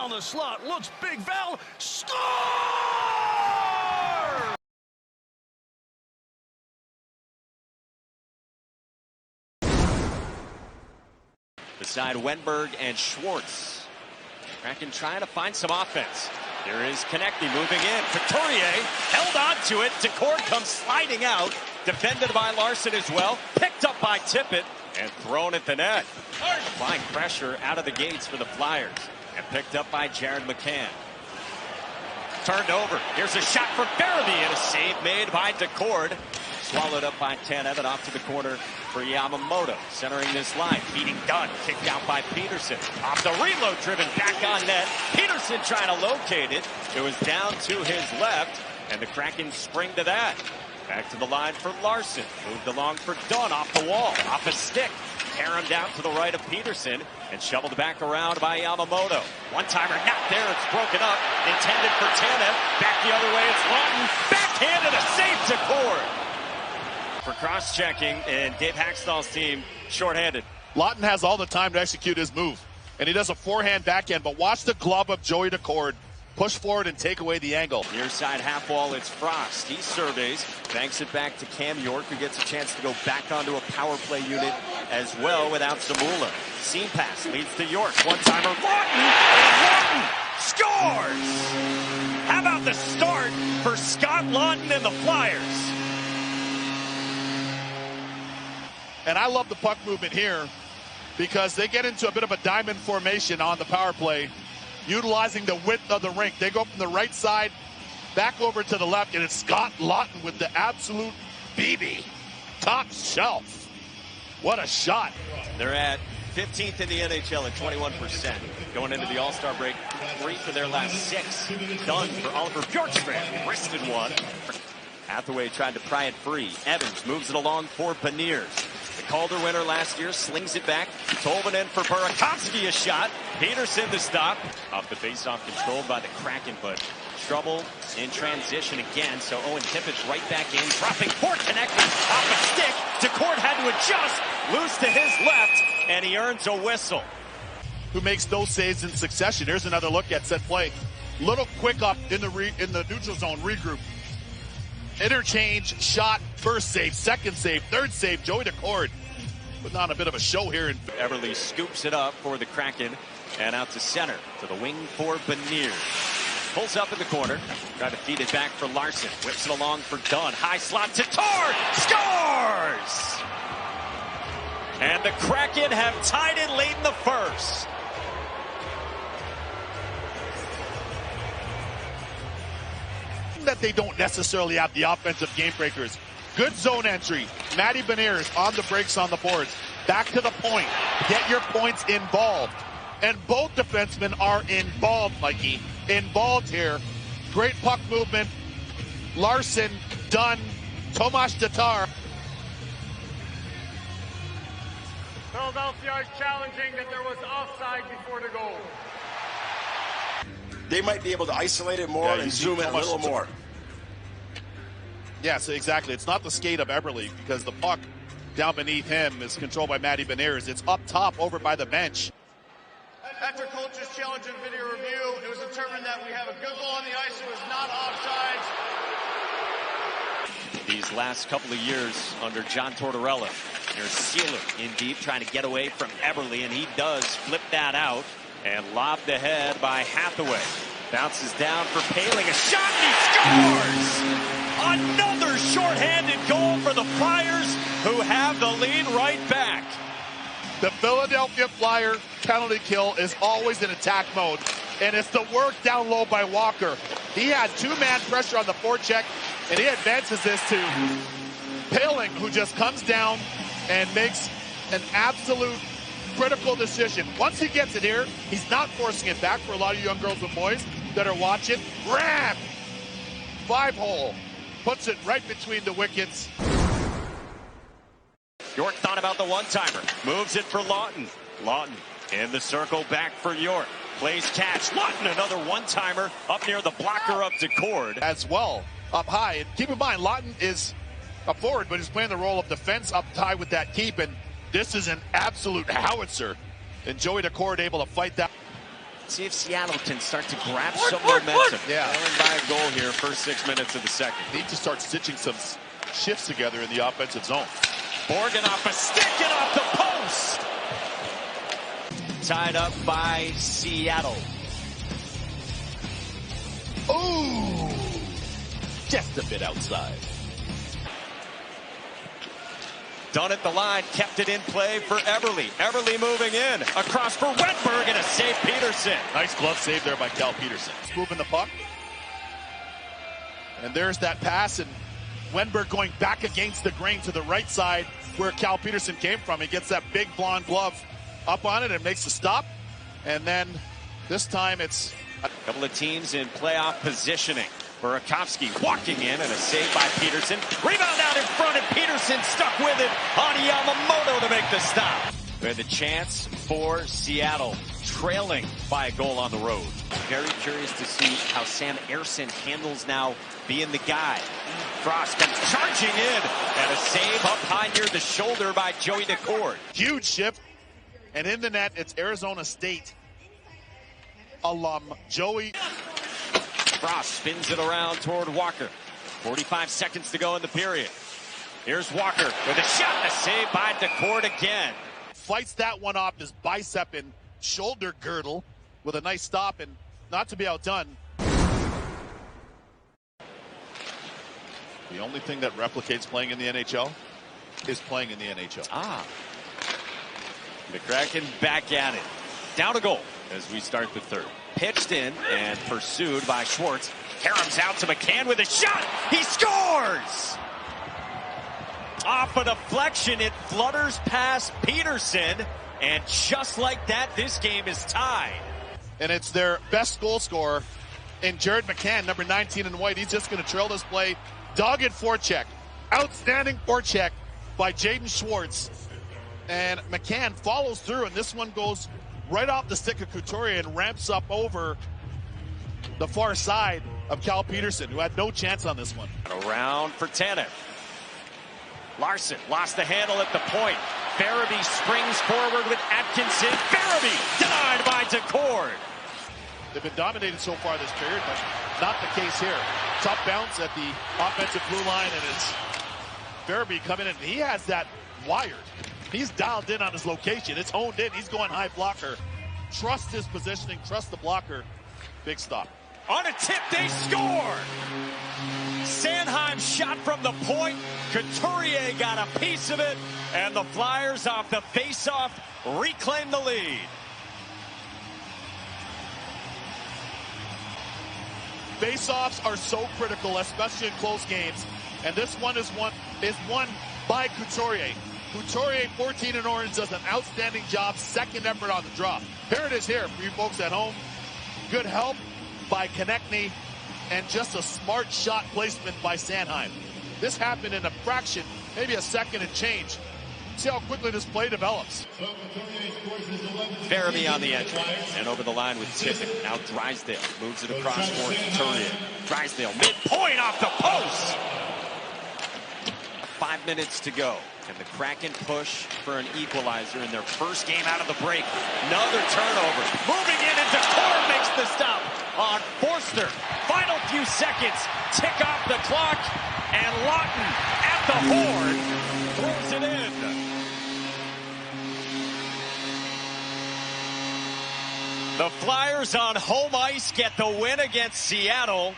On the slot, looks big, Val, score! Beside Wenberg and Schwartz. Kraken trying to find some offense. Here is Konechny moving in. Couturier held on to it. Decord comes sliding out. Defended by Larson as well. Picked up by Tippett and thrown at the net. Applying pressure out of the gates for the Flyers. And picked up by Jared McCann. Turned over. Here's a shot from Barabee and a save made by Decord. Swallowed up by Tanev off to the corner for Yamamoto. Centering this line. Feeding Dunn. Kicked out by Peterson. Off the reload. Driven back on net. Peterson trying to locate it. It was down to his left. And the Kraken spring to that. Back to the line for Larson. Moved along for Dunn off the wall. Off a stick. Tear him down to the right of Peterson. And shoveled back around by Yamamoto. One-timer not there. It's broken up. Intended for Tanev. Back the other way. It's Lawton. Backhanded a save to Cord. For cross-checking, and Dave Hackstall's team shorthanded. Lawton has all the time to execute his move, and he does a forehand backhand, but watch the glove of Joey Decord push forward and take away the angle. Near side half wall, it's Frost. He surveys, banks it back to Cam York, who gets a chance to go back onto a power play unit as well without Zamula. Seam pass leads to York. One-timer, Lawton, and Lawton scores! How about the start for Scott Lawton and the Flyers? And I love the puck movement here because they get into a bit of a diamond formation on the power play, utilizing the width of the rink. They go from the right side back over to the left, and it's Scott Lawton with the absolute BB. Top shelf. What a shot. They're at 15th in the NHL at 21%. Going into the All-Star break, 3 for their last 6. Done for Oliver Bjorkstrand. Wristed one. Hathaway tried to pry it free. Evans moves it along for Beniers. The Calder winner last year slings it back. Tolvanen for Burakovsky, a shot. Peterson the stop. Off the faceoff, controlled by the Kraken, but trouble in transition again. So Owen Tippett's right back in, dropping for Konechny off a stick. Decord had to adjust, loose to his left, and he earns a whistle. Who makes those saves in succession? Here's another look at set play. Little quick up in the neutral zone, regroup. Interchange, shot, first save, second save, third save. Joey Decord putting on a bit of a show here. Everly scoops it up for the Kraken and out to center to the wing for Beniers. Pulls up in the corner, trying to feed it back for Larson. Whips it along for Dunn. High slot to Tor. Scores! And the Kraken have tied it late in the first. That they don't necessarily have the offensive game breakers. Good zone entry. Matty Beniers on the breaks on the boards. Back to the point. Get your points involved. And both defensemen are involved, Mikey. Involved here. Great puck movement. Larson, Dunn, Tomas Tatar. Philadelphia is challenging that there was offside before the goal. They might be able to isolate it more and zoom in a little more. Yes, exactly. It's not the skate of Eberle because the puck down beneath him is controlled by Matty Beniers. It's up top over by the bench. After coach's challenge and video review, it was determined that we have a good goal on the ice. It was not offsides. These last couple of years under John Tortorella. Here's Seiler in deep, trying to get away from Eberle, and he does flip that out. And lobbed ahead by Hathaway. Bounces down for Paling. A shot, and he scores! Another shorthanded goal for the Flyers, who have the lead right back. The Philadelphia Flyer penalty kill is always in attack mode, and it's the work down low by Walker. He had two-man pressure on the forecheck, and he advances this to Paling, who just comes down and makes an absolute critical decision. Once he gets it here, he's not forcing it back. For a lot of young girls and boys that are watching, grab 5-hole, puts it right between the wickets. York thought about the one-timer, moves it for Lawton. Lawton in the circle, back for York. Plays catch. Lawton, another one-timer up near the blocker of Decord. As well, up high. And keep in mind, Lawton is a forward, but he's playing the role of defense up high with that keep. And this is an absolute howitzer. And Joey Decord able to fight that. See if Seattle can start to grab some momentum. Yeah. Trailing by a goal here, first 6 minutes of the second. Need to start stitching some shifts together in the offensive zone. Borgen off a stick and off the post. Tied up by Seattle. Ooh, just a bit outside. Done at the line, kept it in play for Everly. Everly moving in, across for Wenberg, and a save Peterson. Nice glove save there by Cal Peterson. He's moving the puck. And there's that pass, and Wenberg going back against the grain to the right side where Cal Peterson came from. He gets that big blonde glove up on it and makes the stop. And then this time it's a couple of teams in playoff positioning. Burakovsky walking in and a save by Peterson. Rebound out in front and Peterson stuck with it on Yamamoto to make the stop. We had the chance for Seattle, trailing by a goal on the road. Very curious to see how Sam Ersson handles now being the guy. Frost comes charging in and a save up high near the shoulder by Joey Decord. Huge shift, and in the net it's Arizona State alum Joey. Frost spins it around toward Walker. 45 seconds to go in the period. Here's Walker with a shot and a save by Decord again. Fights that one off his bicep and shoulder girdle with a nice stop, and not to be outdone. The only thing that replicates playing in the NHL is playing in the NHL. The Kraken back at it. Down a goal as we start the third. Pitched in and pursued by Schwartz. Harem's out to McCann with a shot. He scores! Off a deflection, it flutters past Peterson. And just like that, this game is tied. And it's their best goal scorer in Jared McCann, number 19 in white. He's just going to trail this play. Dogged forecheck. Outstanding forecheck by Jaden Schwartz. And McCann follows through, and this one goes right off the stick of Couturier and ramps up over the far side of Cal Peterson, who had no chance on this one. Around for Tanev. Larson lost the handle at the point. Farabee springs forward with Atkinson. Farabee denied by Decord. They've been dominated so far this period, but not the case here. Tough bounce at the offensive blue line, and it's Farabee coming in. He has that wired. He's dialed in on his location. It's honed in. He's going high blocker. Trust his positioning. Trust the blocker. Big stop. On a tip, they score. Sanheim shot from the point. Couturier got a piece of it. And the Flyers off the faceoff reclaim the lead. Faceoffs are so critical, especially in close games. And this one is won by Couturier. Couturier, 14 in orange, does an outstanding job. Second effort on the draw. Here it is here for you folks at home. Good help by Konechny and just a smart shot placement by Sanheim. This happened in a fraction, maybe a second and change. See how quickly this play develops. Farabee on the edge and over the line with Tippett. Now Drysdale moves it across for Couturier. Drysdale midpoint off the post. 5 minutes to go. Can the Kraken push for an equalizer in their first game out of the break? Another turnover. Moving in, and Decord makes the stop on Forster. Final few seconds. Tick off the clock. And Lawton at the horn throws it in. The Flyers on home ice get the win against Seattle.